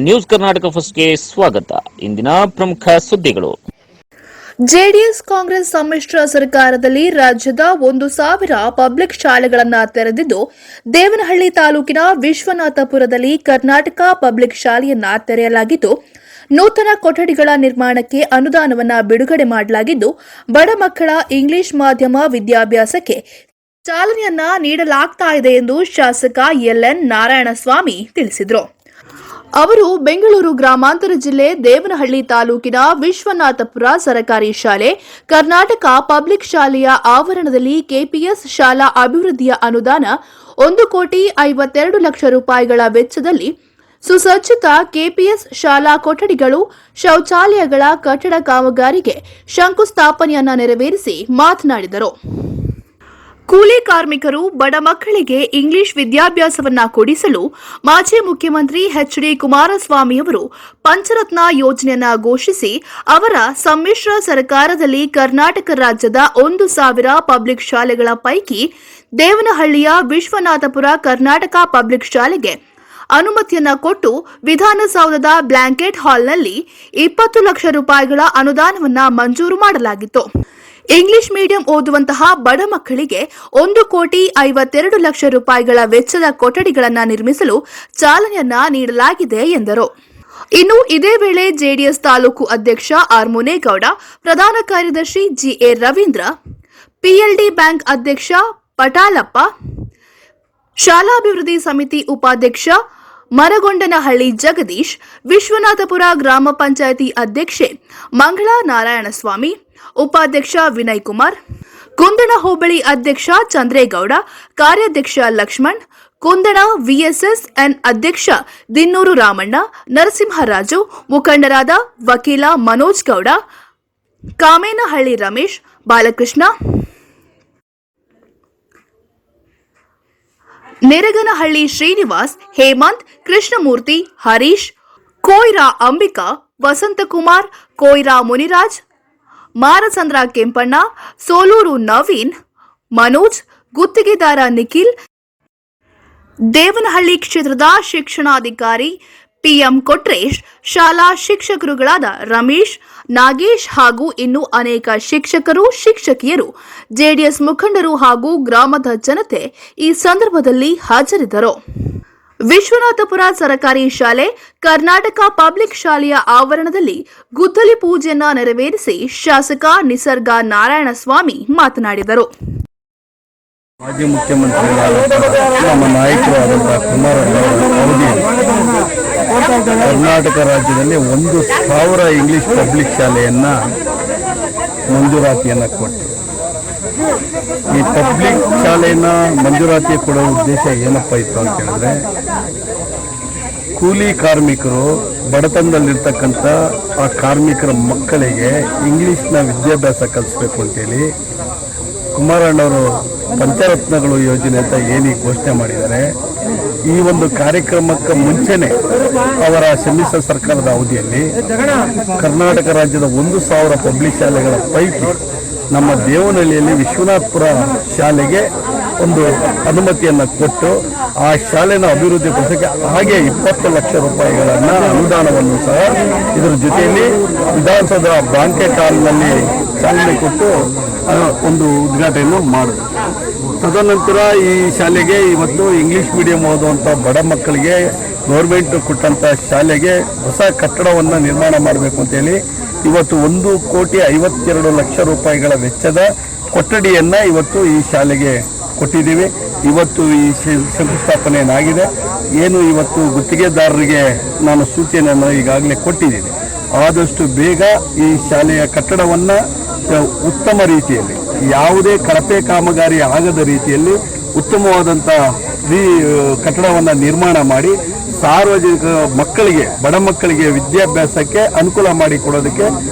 News Karnataka ಫಸ್ಟ್ಗೆ ಸ್ವಾಗತ. ಇಂದಿನ ಪ್ರಮುಖ ಸುದ್ದಿಗಳು. ಜೆಡಿಎಸ್ ಕಾಂಗ್ರೆಸ್ ಸಮ್ಮಿಶ್ರ ಸರ್ಕಾರದಲ್ಲಿ ರಾಜ್ಯದ 1,000 ಪಬ್ಲಿಕ್ ಶಾಲೆಗಳನ್ನು ತೆರೆದಿದ್ದು, ದೇವನಹಳ್ಳಿ ತಾಲೂಕಿನ ವಿಶ್ವನಾಥಪುರದಲ್ಲಿ ಕರ್ನಾಟಕ ಪಬ್ಲಿಕ್ ಶಾಲೆಯನ್ನ ತೆರೆಯಲಾಗಿದ್ದು, ನೂತನ ಕೊಠಡಿಗಳ ನಿರ್ಮಾಣಕ್ಕೆ ಅನುದಾನವನ್ನು ಬಿಡುಗಡೆ ಮಾಡಲಾಗಿದ್ದು, ಬಡ ಮಕ್ಕಳ ಇಂಗ್ಲಿಷ್ ಮಾಧ್ಯಮ ವಿದ್ಯಾಭ್ಯಾಸಕ್ಕೆ ಚಾಲನೆಯನ್ನ ನೀಡಲಾಗ್ತಾ ಇದೆ ಎಂದು ಶಾಸಕ ಎಲ್ಎನ್ ನಾರಾಯಣಸ್ವಾಮಿ ತಿಳಿಸಿದರು. ಅವರು ಬೆಂಗಳೂರು ಗ್ರಾಮಾಂತರ ಜಿಲ್ಲೆ ದೇವನಹಳ್ಳಿ ತಾಲೂಕಿನ ವಿಶ್ವನಾಥಪುರ ಸರಕಾರಿ ಶಾಲೆ, ಕರ್ನಾಟಕ ಪಬ್ಲಿಕ್ ಶಾಲೆಯ ಆವರಣದಲ್ಲಿ ಕೆಪಿಎಸ್ ಶಾಲಾ ಅಭಿವೃದ್ಧಿಯ ಅನುದಾನ 1,52,00,000 ರೂಪಾಯಿಗಳ ವೆಚ್ಚದಲ್ಲಿ ಸುಸಜ್ಜಿತ ಕೆಪಿಎಸ್ ಶಾಲಾ ಕೊಠಡಿಗಳು, ಶೌಚಾಲಯಗಳ ಕಟ್ಟಡ ಕಾಮಗಾರಿಗೆ ಶಂಕುಸ್ಥಾಪನೆಯನ್ನ ನೆರವೇರಿಸಿ ಮಾತನಾಡಿದರು. ಕೂಲಿ ಕಾರ್ಮಿಕರು, ಬಡ ಮಕ್ಕಳಿಗೆ ಇಂಗ್ಲಿಷ್ ವಿದ್ಯಾಭ್ಯಾಸವನ್ನ ಕೊಡಿಸಲು ಮಾಜಿ ಮುಖ್ಯಮಂತ್ರಿ ಎಚ್.ಡಿ. ಕುಮಾರಸ್ವಾಮಿಯವರು ಪಂಚರತ್ನ ಯೋಜನೆಯನ್ನ ಘೋಷಿಸಿ, ಅವರ ಸಮ್ಮಿಶ್ರ ಸರ್ಕಾರದಲ್ಲಿ ಕರ್ನಾಟಕ ರಾಜ್ಯದ 1,000 ಪಬ್ಲಿಕ್ ಶಾಲೆಗಳ ಪೈಕಿ ದೇವನಹಳ್ಳಿಯ ವಿಶ್ವನಾಥಪುರ ಕರ್ನಾಟಕ ಪಬ್ಲಿಕ್ ಶಾಲೆಗೆ ಅನುಮತಿಯನ್ನ ಕೊಟ್ಟು ವಿಧಾನಸೌಧದ ಬ್ಲಾಂಕೆಟ್ ಹಾಲ್ನಲ್ಲಿ 20 ಲಕ್ಷ ರೂಪಾಯಿಗಳ ಅನುದಾನವನ್ನ ಮಂಜೂರು ಮಾಡಲಾಗಿತ್ತು. ಇಂಗ್ಲಿಷ್ ಮೀಡಿಯಂ ಓದುವಂತಹ ಬಡ ಮಕ್ಕಳಿಗೆ 1,52,00,000 ರೂಪಾಯಿಗಳ ವೆಚ್ಚದ ಕೊಠಡಿಗಳನ್ನು ನಿರ್ಮಿಸಲು ಚಾಲನೆಯನ್ನ ನೀಡಲಾಗಿದೆ ಎಂದರು. ಇನ್ನು ಇದೇ ವೇಳೆ ಜೆಡಿಎಸ್ ತಾಲೂಕು ಅಧ್ಯಕ್ಷ ಆರ್ ಮುನೇಗೌಡ, ಪ್ರಧಾನ ಕಾರ್ಯದರ್ಶಿ ಜಿಎ ರವೀಂದ್ರ, ಪಿಎಲ್ಡಿ ಬ್ಯಾಂಕ್ ಅಧ್ಯಕ್ಷ ಪಟಾಲಪ್ಪ, ಶಾಲಾಭಿವೃದ್ಧಿ ಸಮಿತಿ ಉಪಾಧ್ಯಕ್ಷ ಮರಗೊಂಡನಹಳ್ಳಿ ಜಗದೀಶ್, ವಿಶ್ವನಾಥಪುರ ಗ್ರಾಮ ಪಂಚಾಯಿತಿ ಅಧ್ಯಕ್ಷೆ ಮಂಗಳಾ ನಾರಾಯಣಸ್ವಾಮಿ, ಉಪಾಧ್ಯಕ್ಷ ವಿನಯ್ ಕುಮಾರ್, ಕುಂದಣ ಹೋಬಳಿ ಅಧ್ಯಕ್ಷ ಚಂದ್ರೇಗೌಡ, ಕಾರ್ಯಾಧ್ಯಕ್ಷ ಲಕ್ಷ್ಮಣ್, ಕುಂದಣ ವಿಎಸ್ಎಸ್ಎನ್ ಅಧ್ಯಕ್ಷ ದಿನ್ನೂರು ರಾಮಣ್ಣ, ನರಸಿಂಹರಾಜು, ಮುಖಂಡರಾದ ವಕೀಲ ಮನೋಜ್ ಗೌಡ, ಕಾಮೇನಹಳ್ಳಿ ರಮೇಶ್, ಬಾಲಕೃಷ್ಣ, ನೆರಗನಹಳ್ಳಿ ಶ್ರೀನಿವಾಸ್, ಹೇಮಂತ್, ಕೃಷ್ಣಮೂರ್ತಿ, ಹರೀಶ್, ಕೋಯ್ರಾ ಅಂಬಿಕಾ, ವಸಂತಕುಮಾರ್, ಕೋಯ್ರಾ ಮುನಿರಾಜ್, ಮಾರಸಂದ್ರ ಕೆಂಪಣ್ಣ, ಸೋಲೂರು ನವೀನ್, ಮನೋಜ್, ಗುತ್ತಿಗೆದಾರ ನಿಖಿಲ್, ದೇವನಹಳ್ಳಿ ಕ್ಷೇತ್ರದ ಶಿಕ್ಷಣಾಧಿಕಾರಿ ಪಿಎಂ ಕೊಟ್ರೇಶ್, ಶಾಲಾ ಶಿಕ್ಷಕರುಗಳಾದ ರಮೇಶ್, ನಾಗೇಶ್ ಹಾಗೂ ಇನ್ನೂ ಅನೇಕ ಶಿಕ್ಷಕರು, ಶಿಕ್ಷಕಿಯರು, ಜೆಡಿಎಸ್ ಮುಖಂಡರು ಹಾಗೂ ಗ್ರಾಮದ ಜನತೆ ಈ ಸಂದರ್ಭದಲ್ಲಿ ಹಾಜರಿದ್ದರು. ವಿಶ್ವನಾಥಪುರ ಸರಕಾರಿ ಶಾಲೆ, ಕರ್ನಾಟಕ ಪಬ್ಲಿಕ್ ಶಾಲೆಯ ಆವರಣದಲ್ಲಿ ಗುದ್ದಲಿ ಪೂಜೆಯನ್ನ ನೆರವೇರಿಸಿ ಶಾಸಕ ನಿಸರ್ಗ ನಾರಾಯಣಸ್ವಾಮಿ ಮಾತನಾಡಿದರು. ಮಾಜಿ ಮುಖ್ಯಮಂತ್ರಿಗಳಾದ ನಮ್ಮ ನಾಯಕರಾದಂತಹ ಕುಮಾರಸ್ವಾಮಿ ಕರ್ನಾಟಕ ರಾಜ್ಯದಲ್ಲಿ 1,000 ಇಂಗ್ಲಿಷ್ ಪಬ್ಲಿಕ್ ಶಾಲೆಯನ್ನ ಮಂಜೂರಾತಿಯನ್ನು ಕೊಟ್ಟರು. ಈ ಪಬ್ಲಿಕ್ ಶಾಲೆಯನ್ನ ಮಂಜೂರಾತಿ ಕೊಡೋ ಉದ್ದೇಶ ಏನಪ್ಪ ಇತ್ತು ಅಂತ ಹೇಳಿದ್ರೆ, ಕೂಲಿ ಕಾರ್ಮಿಕರು, ಬಡತನದಲ್ಲಿರ್ತಕ್ಕಂಥ ಆ ಕಾರ್ಮಿಕರ ಮಕ್ಕಳಿಗೆ ಇಂಗ್ಲಿಷ್ನ ವಿದ್ಯಾಭ್ಯಾಸ ಕಲಿಸ್ಬೇಕು ಅಂತೇಳಿ ಕುಮಾರಣ್ಣವರು ಪಂಚರತ್ನಗಳು ಯೋಜನೆ ಅಂತ ಏನೀಗ ಘೋಷಣೆ ಮಾಡಿದ್ದಾರೆ. ಈ ಒಂದು ಕಾರ್ಯಕ್ರಮಕ್ಕೆ ಮುಂಚೆನೆ ಅವರ ಸಮ್ಮಿಶ್ರ ಸರ್ಕಾರದ ಅವಧಿಯಲ್ಲಿ ಕರ್ನಾಟಕ ರಾಜ್ಯದ 1,000 ಪಬ್ಲಿಕ್ ಶಾಲೆಗಳ ಪೈಕಿ ನಮ್ಮ ದೇವನಹಳ್ಳಿಯಲ್ಲಿ ವಿಶ್ವನಾಥಪುರ ಶಾಲೆಗೆ ಒಂದು ಅನುಮತಿಯನ್ನು ಕೊಟ್ಟು ಆ ಶಾಲೆನ ಅಭಿವೃದ್ಧಿಪಡಿಸೋಕ್ಕೆ ಹಾಗೆ 20 ಲಕ್ಷ ರೂಪಾಯಿಗಳನ್ನು ಅನುದಾನವನ್ನು ಸಹ ಇದರ ಜೊತೆಯಲ್ಲಿ ವಿಧಾನಸೌಧ ಬ್ಯಾಂಕೆಟ್ ಹಾಲ್ನಲ್ಲಿ ಚಾಲನೆ ಕೊಟ್ಟು ಒಂದು ಉದ್ಘಾಟನೆಯನ್ನು ಮಾಡಿದ್ರು. ತದನಂತರ ಈ ಶಾಲೆಗೆ ಇವತ್ತು ಇಂಗ್ಲಿಷ್ ಮೀಡಿಯಂ ಓದುವಂಥ ಬಡ ಮಕ್ಕಳಿಗೆ ಗೌರ್ಮೆಂಟ್ ಕೊಟ್ಟಂಥ ಶಾಲೆಗೆ ಹೊಸ ಕಟ್ಟಡವನ್ನು ನಿರ್ಮಾಣ ಮಾಡಬೇಕು ಅಂತೇಳಿ ಇವತ್ತು 1,52,00,000 ರೂಪಾಯಿಗಳ ವೆಚ್ಚದ ಕೊಠಡಿಯನ್ನು ಇವತ್ತು ಈ ಶಾಲೆಗೆ ಕೊಟ್ಟಿದ್ದೀವಿ. ಇವತ್ತು ಈ ಶಂಕುಸ್ಥಾಪನೆಯಾಗಿದೆ. ಏನು ಇವತ್ತು ಗುತ್ತಿಗೆದಾರರಿಗೆ ನಾನು ಸೂಚನೆಯನ್ನು ಈಗಾಗಲೇ ಕೊಟ್ಟಿದ್ದೀನಿ. ಆದಷ್ಟು ಬೇಗ ಈ ಶಾಲೆಯ ಕಟ್ಟಡವನ್ನು ಉತ್ತಮ ರೀತಿಯಲ್ಲಿ, ಯಾವುದೇ ಕಳಪೆ ಕಾಮಗಾರಿ ಆಗದ ರೀತಿಯಲ್ಲಿ ಉತ್ತಮವಾದಂಥ ಕಟ್ಟಡವನ್ನು ನಿರ್ಮಾಣ ಮಾಡಿ ಸಾರ್ವಜನಿಕ ಮಕ್ಕಳಿಗೆ, ಬಡ ಮಕ್ಕಳಿಗೆ ವಿದ್ಯಾಭ್ಯಾಸಕ್ಕೆ ಅನುಕೂಲ ಮಾಡಿಕೊಡೋದಕ್ಕೆ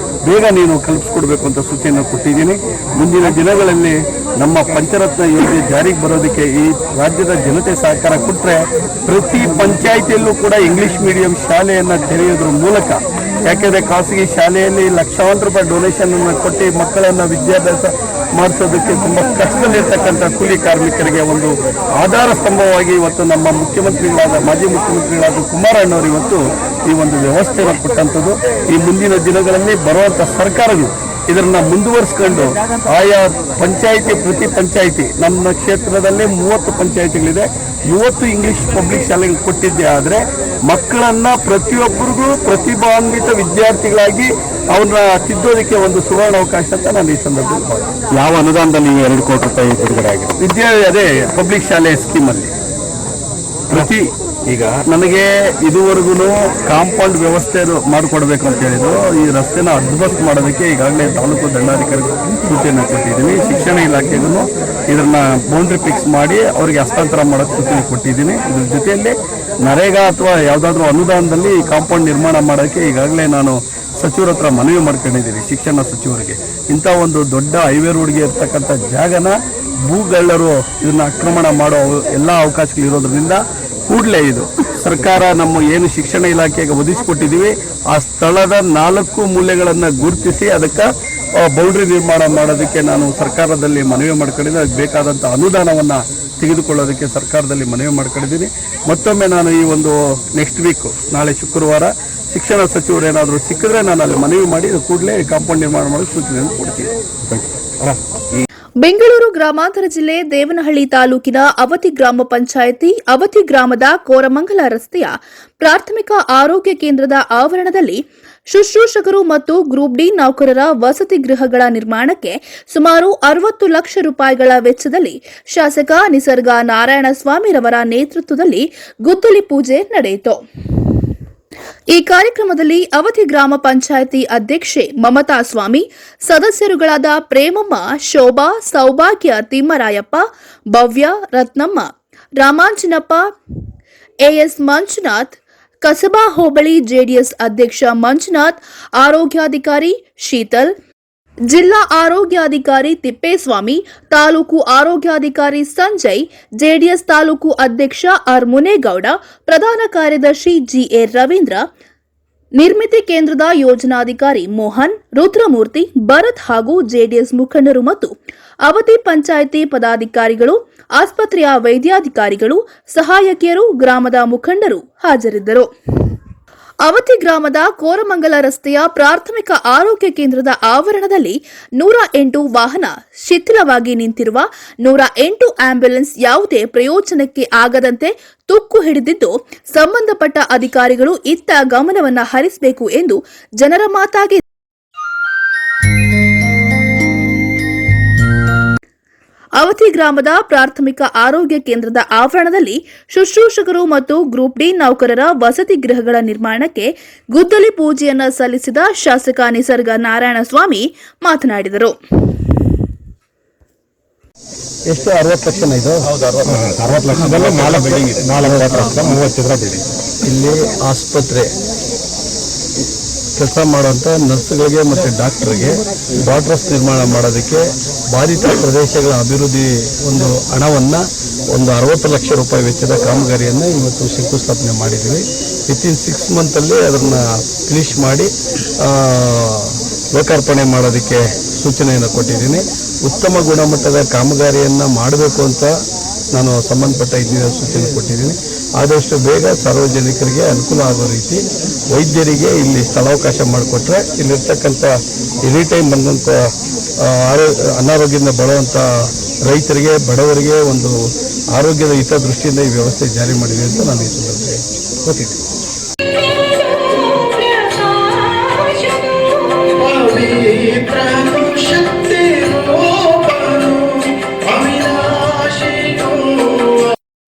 ಬೇಗ ನೀನು ಕಲ್ಪಿಸ್ಕೊಡ್ಬೇಕು ಅಂತ ಸೂಚನೆ ಕೊಟ್ಟಿದ್ದೀನಿ. ಮುಂದಿನ ದಿನಗಳಲ್ಲಿ ನಮ್ಮ ಪಂಚರತ್ನ ಯೋಜನೆ ಜಾರಿಗೆ ಬರೋದಕ್ಕೆ ಈ ರಾಜ್ಯದ ಜನತೆ ಸಹಕಾರ ಕೊಟ್ಟರೆ ಪ್ರತಿ ಪಂಚಾಯಿತಿಯಲ್ಲೂ ಕೂಡ ಇಂಗ್ಲಿಷ್ ಮೀಡಿಯಂ ಶಾಲೆಯನ್ನು ತೆರೆಯೋದ್ರ ಮೂಲಕ, ಯಾಕೆಂದರೆ ಖಾಸಗಿ ಶಾಲೆಯಲ್ಲಿ ಲಕ್ಷಾಂತರ ರೂಪಾಯಿ ಡೊನೇಷನ್ ಅನ್ನು ಕೊಟ್ಟು ಮಕ್ಕಳನ್ನು ವಿದ್ಯಾಭ್ಯಾಸ ಮಾಡಿಸೋದಕ್ಕೆ ತುಂಬ ಕಷ್ಟದಲ್ಲಿರ್ತಕ್ಕಂಥ ಕೂಲಿ ಕಾರ್ಮಿಕರಿಗೆ ಒಂದು ಆಧಾರ ಸ್ತಂಭವಾಗಿ ಇವತ್ತು ನಮ್ಮ ಮುಖ್ಯಮಂತ್ರಿಗಳಾದ ಮಾಜಿ ಮುಖ್ಯಮಂತ್ರಿಗಳಾದ ಕುಮಾರಣ್ಣವರು ಇವತ್ತು ಈ ಒಂದು ವ್ಯವಸ್ಥೆಯನ್ನು ಕೊಟ್ಟಂಥದ್ದು. ಈ ಮುಂದಿನ ದಿನಗಳಲ್ಲಿ ಬರುವಂಥ ಸರ್ಕಾರಗಳು ಇದನ್ನ ಮುಂದುವರಿಸ್ಕೊಂಡು ಆಯಾ ಪಂಚಾಯಿತಿ ಪ್ರತಿ ಪಂಚಾಯಿತಿ ನಮ್ಮ ಕ್ಷೇತ್ರದಲ್ಲಿ 30 ಪಂಚಾಯಿತಿಗಳಿದೆ, 30 ಇಂಗ್ಲಿಷ್ ಪಬ್ಲಿಕ್ ಶಾಲೆಗಳು ಕೊಟ್ಟಿದ್ದೆ. ಆದರೆ ಮಕ್ಕಳನ್ನ ಪ್ರತಿಯೊಬ್ಬರಿಗೂ ಪ್ರತಿಭಾನ್ವಿತ ವಿದ್ಯಾರ್ಥಿಗಳಾಗಿ ಅವ್ರನ್ನ ತಿದ್ದೋದಕ್ಕೆ ಒಂದು ಸುವರ್ಣ ಅವಕಾಶ ಅಂತ ನಾನು ಈ ಸಂದರ್ಭದಲ್ಲಿ ಯಾವ ಅನುದಾನದಲ್ಲಿ ನೀವು 2 ಕೋಟಿ ರೂಪಾಯಿ ಬಿಡುಗಡೆ ಆಗಿದೆ? ಅದೇ ಪಬ್ಲಿಕ್ ಶಾಲೆ ಸ್ಕೀಮಲ್ಲಿ ಪ್ರತಿ ಈಗ ನನಗೆ ಇದುವರೆಗೂ ಕಾಂಪೌಂಡ್ ವ್ಯವಸ್ಥೆ ಮಾಡಿಕೊಡ್ಬೇಕು ಅಂತ ಹೇಳಿದ್ರು. ಈ ರಸ್ತೆನ ಅದ್ಭುತ ಮಾಡೋದಕ್ಕೆ ಈಗಾಗಲೇ ತಾಲೂಕು ದಂಡಾಧಿಕಾರಿಗಳು ಸೂಚನೆ ಕೊಟ್ಟಿದ್ದೀನಿ. ಶಿಕ್ಷಣ ಇಲಾಖೆಗೂ ಇದನ್ನ ಬೌಂಡ್ರಿ ಫಿಕ್ಸ್ ಮಾಡಿ ಅವರಿಗೆ ಹಸ್ತಾಂತರ ಮಾಡೋಕ್ಕೆ ಸೂಚನೆ ಕೊಟ್ಟಿದ್ದೀನಿ. ಇದ್ರ ಜೊತೆಯಲ್ಲಿ ನರೇಗಾ ಅಥವಾ ಯಾವುದಾದ್ರೂ ಅನುದಾನದಲ್ಲಿ ಕಾಂಪೌಂಡ್ ನಿರ್ಮಾಣ ಮಾಡೋಕ್ಕೆ ಈಗಾಗಲೇ ನಾನು ಸಚಿವರ ಹತ್ರ ಮನವಿ ಮಾಡ್ಕೊಂಡಿದ್ದೀನಿ, ಶಿಕ್ಷಣ ಸಚಿವರಿಗೆ. ಇಂಥ ಒಂದು ದೊಡ್ಡ ಹೈವೇ ರೋಡ್ಗೆ ಇರ್ತಕ್ಕಂಥ ಜಾಗನ ಭೂಗಳ್ಳರು ಇದನ್ನ ಆಕ್ರಮಣ ಮಾಡೋ ಎಲ್ಲ ಅವಕಾಶಗಳಿರೋದ್ರಿಂದ ಕೂಡಲೇ ಇದು ಸರ್ಕಾರ ನಮ್ಮ ಏನು ಶಿಕ್ಷಣ ಇಲಾಖೆಗೆ ಒದಗಿಸಿಕೊಟ್ಟಿದ್ದೀವಿ ಆ ಸ್ಥಳದ 4 ಮೂಲೆಗಳನ್ನು ಗುರುತಿಸಿ ಅದಕ್ಕೆ ಬೌಂಡ್ರಿ ನಿರ್ಮಾಣ ಮಾಡೋದಕ್ಕೆ ನಾನು ಸರ್ಕಾರದಲ್ಲಿ ಮನವಿ ಮಾಡ್ಕೊಂಡಿದ್ದೀನಿ. ಅದಕ್ಕೆ ಬೇಕಾದಂಥ ಅನುದಾನವನ್ನು ತೆಗೆದುಕೊಳ್ಳೋದಕ್ಕೆ ಸರ್ಕಾರದಲ್ಲಿ ಮನವಿ ಮಾಡ್ಕೊಂಡಿದ್ದೀನಿ. ಮತ್ತೊಮ್ಮೆ ನಾನು ಈ ಒಂದು ನೆಕ್ಸ್ಟ್ ವೀಕ್ ನಾಳೆ ಶುಕ್ರವಾರ ಶಿಕ್ಷಣ ಸಚಿವರು ಏನಾದರೂ ಸಿಕ್ಕಿದ್ರೆ ನಾನು ಅಲ್ಲಿ ಮನವಿ ಮಾಡಿ ಕೂಡಲೇ ಕಾಂಪೌಂಡ್ ನಿರ್ಮಾಣ ಮಾಡೋಕ್ಕೆ ಸೂಚನೆಯನ್ನು ಕೊಡ್ತೀನಿ. ಬೆಂಗಳೂರು ಗ್ರಾಮಾಂತರ ಜಿಲ್ಲೆ ದೇವನಹಳ್ಳಿ ತಾಲೂಕಿನ ಅವತಿ ಗ್ರಾಮ ಪಂಚಾಯಿತಿ ಅವತಿ ಗ್ರಾಮದ ಕೋರಮಂಗಲ ರಸ್ತೆಯ ಪ್ರಾಥಮಿಕ ಆರೋಗ್ಯ ಕೇಂದ್ರದ ಆವರಣದಲ್ಲಿ ಶುಶ್ರೂಷಕರು ಮತ್ತು ಗ್ರೂಪ್ ಡಿ ನೌಕರರ ವಸತಿ ಗೃಹಗಳ ನಿರ್ಮಾಣಕ್ಕೆ ಸುಮಾರು 60 ಲಕ್ಷ ರೂಪಾಯಿಗಳ ವೆಚ್ಚದಲ್ಲಿ ಶಾಸಕ ನಿಸರ್ಗ ನಾರಾಯಣಸ್ವಾಮಿರವರ ನೇತೃತ್ವದಲ್ಲಿ ಗುದ್ದಲಿ ಪೂಜೆ ನಡೆಯಿತು. ಈ ಕಾರ್ಯಕ್ರಮದಲ್ಲಿ ಅವತಿ ಗ್ರಾಮ ಪಂಚಾಯಿತಿ ಅಧ್ಯಕ್ಷೆ ಮಮತಾ ಸ್ವಾಮಿ, ಸದಸ್ಯರುಗಳಾದ ಪ್ರೇಮಮ್ಮ, ಶೋಭಾ, ಸೌಭಾಗ್ಯ, ತಿಮ್ಮರಾಯಪ್ಪ, ಭವ್ಯ, ರತ್ನಮ್ಮ, ರಾಮಾಂಜನಪ್ಪ, ಎಎಸ್ ಮಂಜುನಾಥ್, ಕಸಬಾ ಹೋಬಳಿ ಜೆಡಿಎಸ್ ಅಧ್ಯಕ್ಷ ಮಂಜುನಾಥ್, ಆರೋಗ್ಯಾಧಿಕಾರಿ ಶೀತಲ್, ಜಿಲ್ಲಾ ಆರೋಗ್ಯಾಧಿಕಾರಿ ತಿಪ್ಪೇಸ್ವಾಮಿ, ತಾಲೂಕು ಆರೋಗ್ಯಾಧಿಕಾರಿ ಸಂಜಯ್, ಜೆಡಿಎಸ್ ತಾಲೂಕು ಅಧ್ಯಕ್ಷ ಆರ್ ಮುನೇಗೌಡ, ಪ್ರಧಾನ ಕಾರ್ಯದರ್ಶಿ ಜಿಎ ರವೀಂದ್ರ, ನಿರ್ಮಿತಿ ಕೇಂದ್ರದ ಯೋಜನಾಧಿಕಾರಿ ಮೋಹನ್, ರುದ್ರಮೂರ್ತಿ, ಭರತ್ ಹಾಗೂ ಜೆಡಿಎಸ್ ಮುಖಂಡರು ಮತ್ತು ಅವತಿ ಪಂಚಾಯಿತಿ ಪದಾಧಿಕಾರಿಗಳು, ಆಸ್ಪತ್ರೆಯ ವೈದ್ಯಾಧಿಕಾರಿಗಳು, ಸಹಾಯಕಿಯರು, ಗ್ರಾಮದ ಮುಖಂಡರು ಹಾಜರಿದ್ದರು. ಅವತಿ ಗ್ರಾಮದ ಕೋರಮಂಗಲ ರಸ್ತೆಯ ಪ್ರಾಥಮಿಕ ಆರೋಗ್ಯ ಕೇಂದ್ರದ ಆವರಣದಲ್ಲಿ 108 ವಾಹನ ಶಿಥಿಲವಾಗಿ ನಿಂತಿರುವ 108 ಆಂಬ್ಯುಲೆನ್ಸ್ ಯಾವುದೇ ಪ್ರಯೋಜನಕ್ಕೆ ಆಗದಂತೆ ತುಕ್ಕು ಹಿಡಿದಿದ್ದು, ಸಂಬಂಧಪಟ್ಟ ಅಧಿಕಾರಿಗಳು ಇತ್ತ ಗಮನವನ್ನು ಹರಿಸಬೇಕು ಎಂದು ಜನರ ಮಾತಾಗಿದೆ. ಅವತಿ ಗ್ರಾಮದ ಪ್ರಾಥಮಿಕ ಆರೋಗ್ಯ ಕೇಂದ್ರದ ಆವರಣದಲ್ಲಿ ಶುಶ್ರೂಷಕರು ಮತ್ತು ಗ್ರೂಪ್ ಡಿ ನೌಕರರ ವಸತಿ ಗೃಹಗಳ ನಿರ್ಮಾಣಕ್ಕೆ ಗುದ್ದಲಿ ಪೂಜೆಯನ್ನು ಸಲ್ಲಿಸಿದ ಶಾಸಕ ನಿಸರ್ಗ ನಾರಾಯಣಸ್ವಾಮಿ ಮಾತನಾಡಿದರು. ಎಷ್ಟು 60 ಲಕ್ಷ ಇದು? 60 ಲಕ್ಷದಲ್ಲಿ 4 ಬಿಲ್ಡಿಂಗ್ ಇದೆ. 4 ಲಕ್ಷ 30 ಚದರ ಬಿಲ್ಡಿಂಗ್. ಇಲ್ಲಿ ಆಸ್ಪತ್ರೆ ಕೆಲಸ ಮಾಡುವಂಥ ನರ್ಸ್ಗಳಿಗೆ ಮತ್ತು ಡಾಕ್ಟರ್ಗೆ ಕ್ವಾರ್ಟರ್ಸ್ ನಿರ್ಮಾಣ ಮಾಡೋದಕ್ಕೆ ಬಾಧಿತ ಪ್ರದೇಶಗಳ ಅಭಿವೃದ್ಧಿ ಒಂದು ಹಣವನ್ನು ಒಂದು 60 ಲಕ್ಷ ರೂಪಾಯಿ ವೆಚ್ಚದ ಕಾಮಗಾರಿಯನ್ನು ಇವತ್ತು ಶಂಕುಸ್ಥಾಪನೆ ಮಾಡಿದ್ದೀವಿ. ವಿತಿನ್ 6 ಮಂತಲ್ಲಿ ಅದನ್ನು ಫಿನಿಶ್ ಮಾಡಿ ಲೋಕಾರ್ಪಣೆ ಮಾಡೋದಕ್ಕೆ ಸೂಚನೆಯನ್ನು ಕೊಟ್ಟಿದ್ದೀನಿ. ಉತ್ತಮ ಗುಣಮಟ್ಟದ ಕಾಮಗಾರಿಯನ್ನು ಮಾಡಬೇಕು ಅಂತ ನಾನು ಸಂಬಂಧಪಟ್ಟ ಇಂಜಿನಿಯರ್ ಸೂಚನೆ ಕೊಟ್ಟಿದ್ದೀನಿ. ಆದಷ್ಟು ಬೇಗ ಸಾರ್ವಜನಿಕರಿಗೆ ಅನುಕೂಲ ಆಗೋ ರೀತಿ ವೈದ್ಯರಿಗೆ ಇಲ್ಲಿ ಸ್ಥಳಾವಕಾಶ ಮಾಡಿಕೊಟ್ರೆ ಇಲ್ಲಿರ್ತಕ್ಕಂಥ ಎನಿ ಟೈಮ್ ಬಂದಂಥ ಅನಾರೋಗ್ಯದಿಂದ ಬಳುವಂಥ ರೈತರಿಗೆ, ಬಡವರಿಗೆ ಒಂದು ಆರೋಗ್ಯದ ಹಿತದೃಷ್ಟಿಯಿಂದ ಈ ವ್ಯವಸ್ಥೆ ಜಾರಿ ಮಾಡಿದೆ ಅಂತ ನಾನು ಈ ಸಂದರ್ಭದಲ್ಲಿ ಗೊತ್ತಿದ್ದೀನಿ.